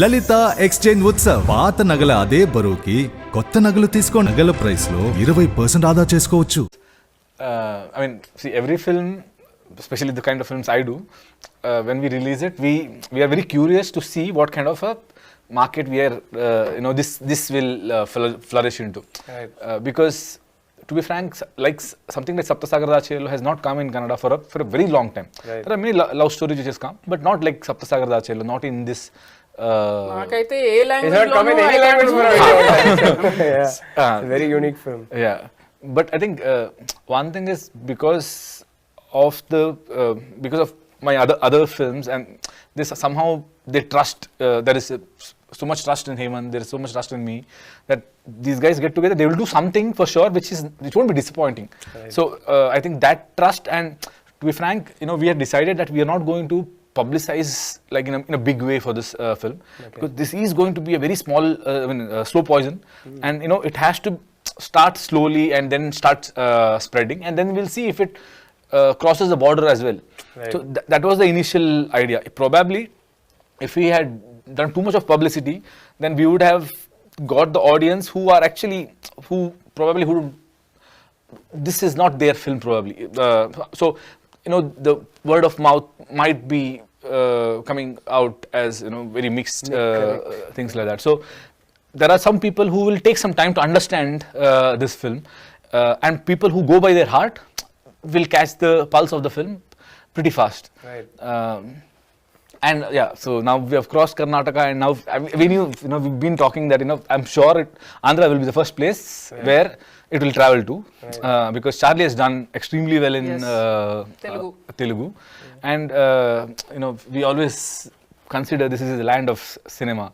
లలిత exchange Utsav పాత నగల అదే బరువుకి కొత్త నగలు తీసుకో నగల ప్రైస్ లో 20% ఆదా చేసుకోవచ్చు. I mean, see, every film, especially the kind of films I do, when we release it, we are very curious to see what kind of a market we are, this will flourish into. Right. Because, to be frank, like something like Sapta Sagaralu Dhaati has not come in Kannada for a very long time. Right. There are many love stories which has come, but not like Sapta Sagaralu Dhaati, not in this. నాకైతే ఏ very unique film. Yeah, but I think one thing is because of my other films, and this somehow they trust. There is so much trust in Hemant. There is so much trust in me that these guys get together. They will do something for sure, which won't be disappointing. Right. So I think that trust, and to be frank, we have decided that we are not going to publicize like in a big way for this film, because this is going to be a very small, slow poison, and it has to start slowly and then start spreading, and then we'll see if it crosses the border as well. Right. So that was the initial idea. Probably, if we had done too much of publicity, then we would have got the audience who this is not their film probably. So the word of mouth might be coming out as very mixed things like that. So there are some people who will take some time to understand this film, and people who go by their heart will catch the pulse of the film pretty fast. Right. And yeah, so now we have crossed Karnataka, and now we knew, we've been talking that I'm sure Andhra will be the first place where it will travel to, because Charlie has done extremely well in Telugu, and we always consider this is the land of cinema,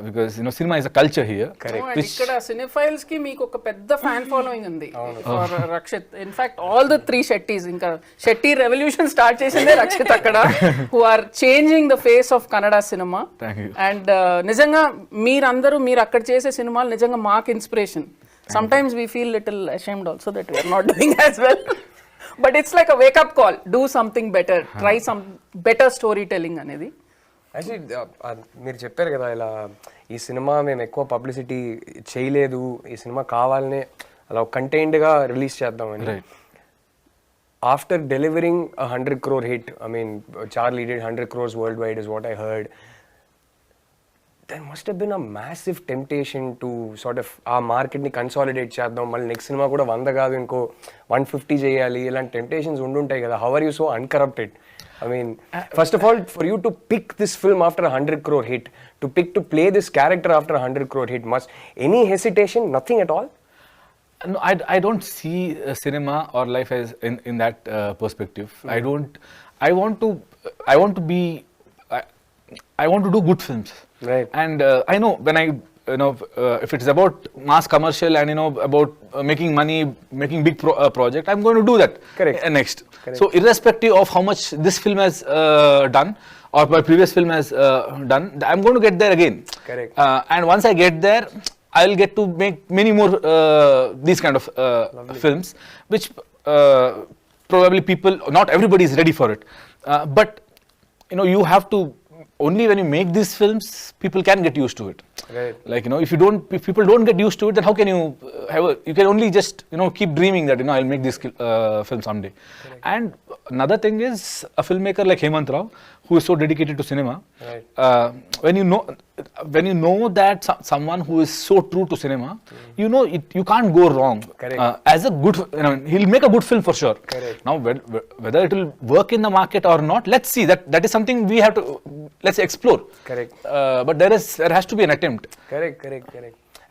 because cinema is a culture here. Correct. ఇక్కడ సినిఫైల్స్ కి మీకు ఒక పెద్ద fan following ఉంది for Rakshit. In fact all the 3 Shettys, ఇంకా Shetty revolution start చేసిందే రక్షిత్ అక్కడ, who are changing the face of Kannada cinema. And నిజంగా మీరు అక్కడ చేసే సినిమాలు నిజంగా మాకు inspiration. Sometimes we feel little ashamed also that we are not doing as well. But it's like a wake-up call. Do something better. Try some better storytelling అనేది. Actually మీరు చెప్పారు కదా, ఇలా ఈ సినిమా మేము ఎక్కువ పబ్లిసిటీ చేయలేదు, ఈ సినిమా కావాలనే అలా కంటైన్డ్గా రిలీజ్ చేద్దామని. After delivering 100 crore hit, I mean, Charlie did 100 crores worldwide is what I heard. There must have been a massive temptation to sort of ఆ మార్కెట్ని కన్సాలిడేట్ చేద్దాం, మళ్ళీ నెక్స్ట్ సినిమా కూడా 100 కాదు ఇంకో 150 చేయాలి, ఇలాంటి టెంప్టేషన్స్ ఉండుంటాయి కదా. How are you so uncorrupted? I mean, first of all, for you to pick this film after a 100 crore hit, to play this character after a 100 crore hit, any hesitation? Nothing at all? No, I don't see cinema or life as in that perspective. I want to do good films. Right. And I know when if it's about mass commercial and about making money, making big project, I'm going to do that. Correct. Next. Correct. So irrespective of how much this film has done or my previous film has done, I'm going to get there again. Correct. And once I get there, I'll get to make many more these kind of films, which probably not everybody is ready for it. But you have to, only when you make these films, people can get used to it. Right. Like if people don't get used to it, then how can you you can only just keep dreaming that I'll make this film someday. Correct. And another thing is a filmmaker like Hemant Rao, who is so dedicated to cinema. Right. When you know that someone who is so true to cinema, you can't go wrong. Correct. As a good, he'll make a good film for sure. Correct. Now whether it will work in the market or not, let's see. That is something we have to let's explore. Correct. But there has to be an attempt. Correct.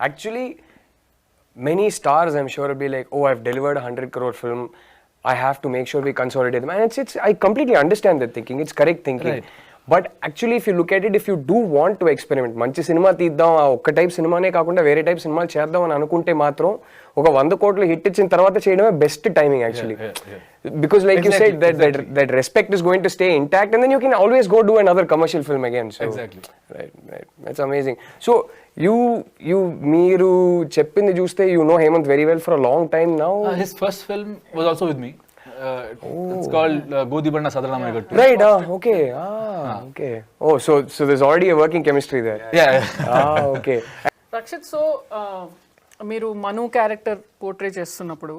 Actually, many stars, I'm sure, will be like, oh, I've delivered a 100 crore film, I have to make sure we consolidate them. And I completely understand that thinking. It's correct thinking. Right. But actually, if you look at it, if you do want to experiment, మంచి cinema తీద్దాం, ఒక్క type సినిమానే కాకుండా వేరే type సినిమాలు చేద్దాం అని అనుకుంటే మాత్రం ఒక 100 కోట్లు హిట్ ఇచ్చిన తర్వాత చేయడమే best timing actually. Because like exactly, you said, that respect is going to stay intact, and then you can always go do another commercial film again. So, exactly. Right. That's amazing. So మీరు చెప్పింది చూస్తే you know Hemant very well for a long time now. His first film was also with me. It's called Godi Banna Sadaranamai Gattu. Right, okay. Okay. Oh, so there's already a working chemistry there. Yeah. Okay. Rakshit, so మీరు Manu character portray చేస్తున్నప్పుడు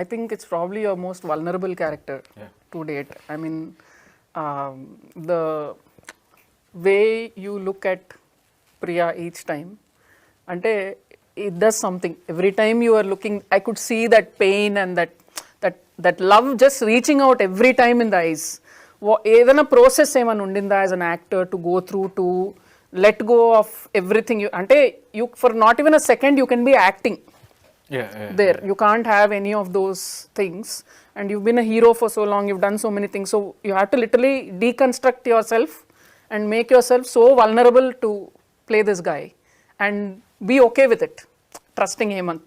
I think it's probably your most vulnerable character to date. I mean the way you look at Priya each time, అంటే it does something. Every time you are looking, I could see that pain and that love just reaching out every time in the eyes. ఏదైనా process ఏమైనా ఉండిందా as an actor to go through to let go of everything? అంటే you for not even a second you can be acting there. You can't have any of those things, and you've been a hero for so long, you've done so many things, so you have to literally deconstruct yourself and make yourself so vulnerable to play this guy and be okay with it, trusting Hemant.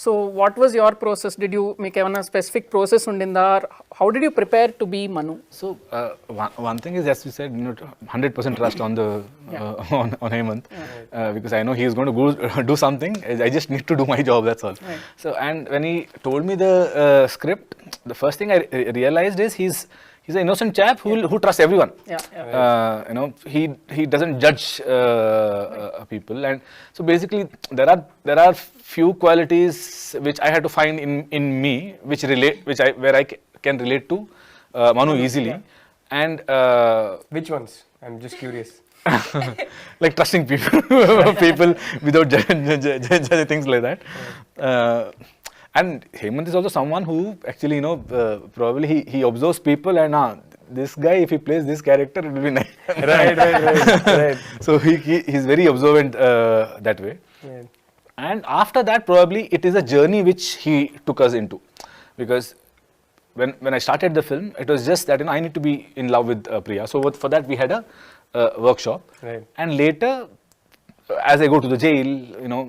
So what was your process? Did you make a specific process undinda, or how did you prepare to be Manu? So one thing is, as you said, 100% trust on the on Hemant, because I know he is going to go do something. I just need to do my job, that's all. Right. So, and when he told me the script, the first thing I realized is he's an innocent chap who trusts everyone. You know, he doesn't judge people, and so basically there are few qualities which I had to find in me, where I can relate to Manu easily. And Which ones? I'm just curious. like trusting people without judging things like that. And Hemant is also someone who actually, you know, probably he observes people, and this guy, if he plays this character, it will be nice. Right. So he's very observant that way. Right. And after that, probably it is a journey which he took us into, because when I started the film, it was just that, you know, I need to be in love with Priya. So for that we had a workshop. Right. And later, as I go to the jail, you know,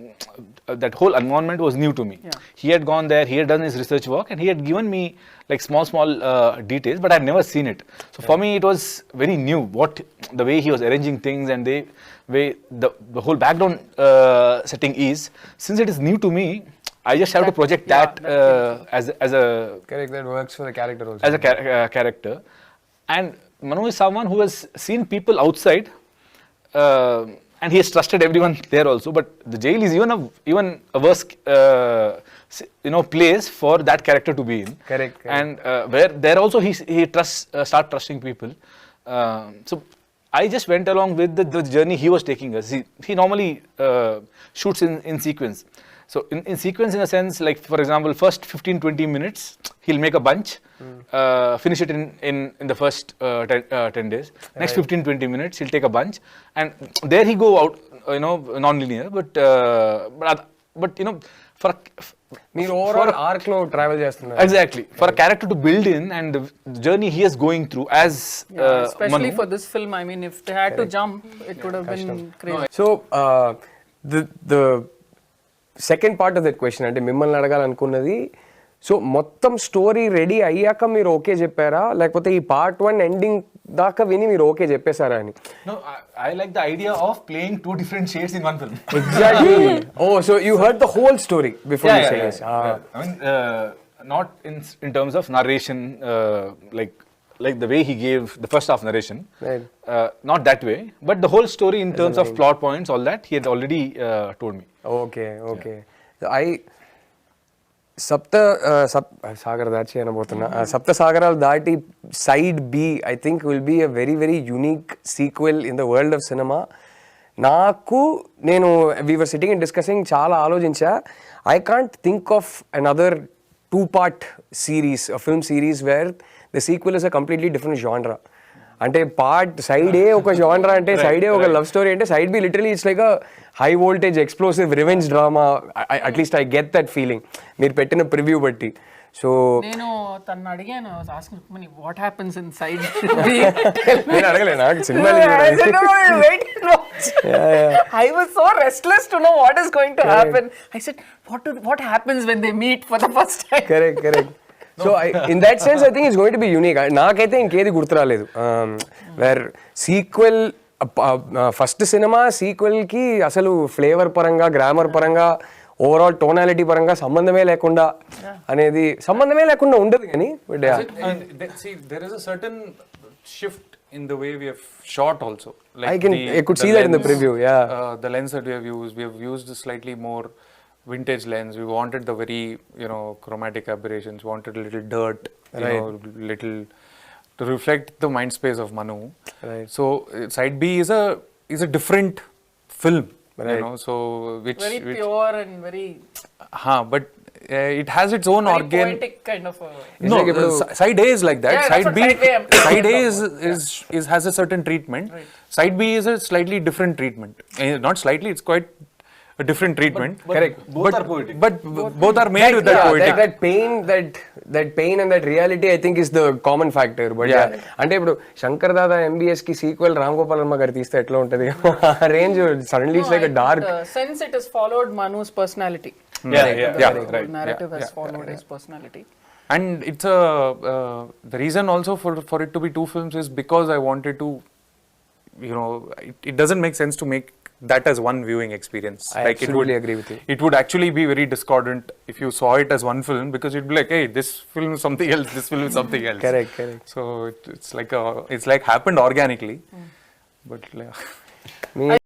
that whole environment was new to me. Yeah. He had gone there, he had done his research work, and he had given me like small details, but I had never seen it. So for me, it was very new, the way he was arranging things, and the way the whole background setting is. Since it is new to me, I just have to project that as a Correct, that works for the character also. as a character. And Manu is someone who has seen people outside, and he has trusted everyone there also. But the jail is even a worse, you know, place for that character to be in. Correct. And where there also he start trusting people. So I just went along with the journey he was taking us. He normally shoots in sequence. So in sequence, in a sense, like for example, first 15-20 minutes, he'll make a bunch, finish it in the first 10 days. Next 15-20 minutes, he'll take a bunch, and there he go out, you know, non-linear. But you know, మీరు overall arc లో travel చేస్తున్నారు. Exactly, for a character to build in, and the journey he is going through as Especially Manu. for this film, I mean, if they had to jump, it would have been crazy. So the second part of that question, అంటే మిమ్మల్ని అడగాలనుకున్నది, so మొత్తం story ready అయ్యాక మీరు okay చెప్పారా, లేకపోతే ఈ part 1 ending దాకా విని మీరు ఓకే చెప్పేశారా అని? No, I like the idea of playing two different shades in one film. Exactly. Oh, so you heard the whole story before you say yes. I mean, not in terms of narration, like the way he gave the first half narration. Right. Not that way, but the whole story in terms of plot points, all that he had already told me. Okay. So Sagar దాచి అనబోతున్నా. Sapta Sagaralu Dhaati side B I think will be a very very unique sequel in the world of cinema. నేను we are sitting and discussing, చాలా ఆలోచించా. I can't think of another 2-part series, a film series where the sequel is a completely different genre. అంటే part side A ఒక జానరా, అంటే side A ఒక love story, అంటే side B literally it's like a high voltage explosive revenge drama. At least I get that feeling మీరు పెట్టిన preview బట్టి. So నేను తను అడిగాను, వాట్ హ్యాపెన్స్ ఇన్ సైడ్. నేను అడగలే, నాకు cinema I was so restless to know what is going to happen. I said, what happens when they meet for the first time? Correct. So in that sense, I think it's going to be unique. నాకైతే ఇంకేది గుర్తు రాలేదు. Wear sequel, first cinema సీక్వెల్కి అసలు flavour పరంగా, grammar పరంగా overall tonality పరంగా సంబంధమే లేకుండా ఉండదు కానీ but See, there is a certain shift in the way we have shot also. I could see that in the preview, yeah. The lens that we have used a slightly more vintage lens. We wanted the very, chromatic aberrations, wanted a little dirt, little to reflect the mind space of Manu. Right. So side B is a different film, so which Very pure and very but it has its own very organ. poetic kind of. No, side A is like that. Yeah, Side that's B, what side A side A is has a certain treatment. Side B is a slightly different treatment. Not slightly, it's quite a different treatment. Correct. Both are poetic. But both are made with that poetic. that pain and that reality I think is the common factor. But అంటే ఇప్పుడు Shankar Dada MBS కి sequel Ram Gopal Varma గారు తీస్తే ఎట్లా ఉంటది ఆ range suddenly it's like a dark. Since it has followed Manu's personality. Yeah, The right. narrative has followed his personality. And it's the reason also for it to be two films is because I wanted to, it doesn't make sense to make that as one viewing experience. I absolutely agree with you. It would actually be very discordant if you saw it as one film, because you'd be like, hey, this film is something else, this film is something else. Correct. So it's like happened organically, but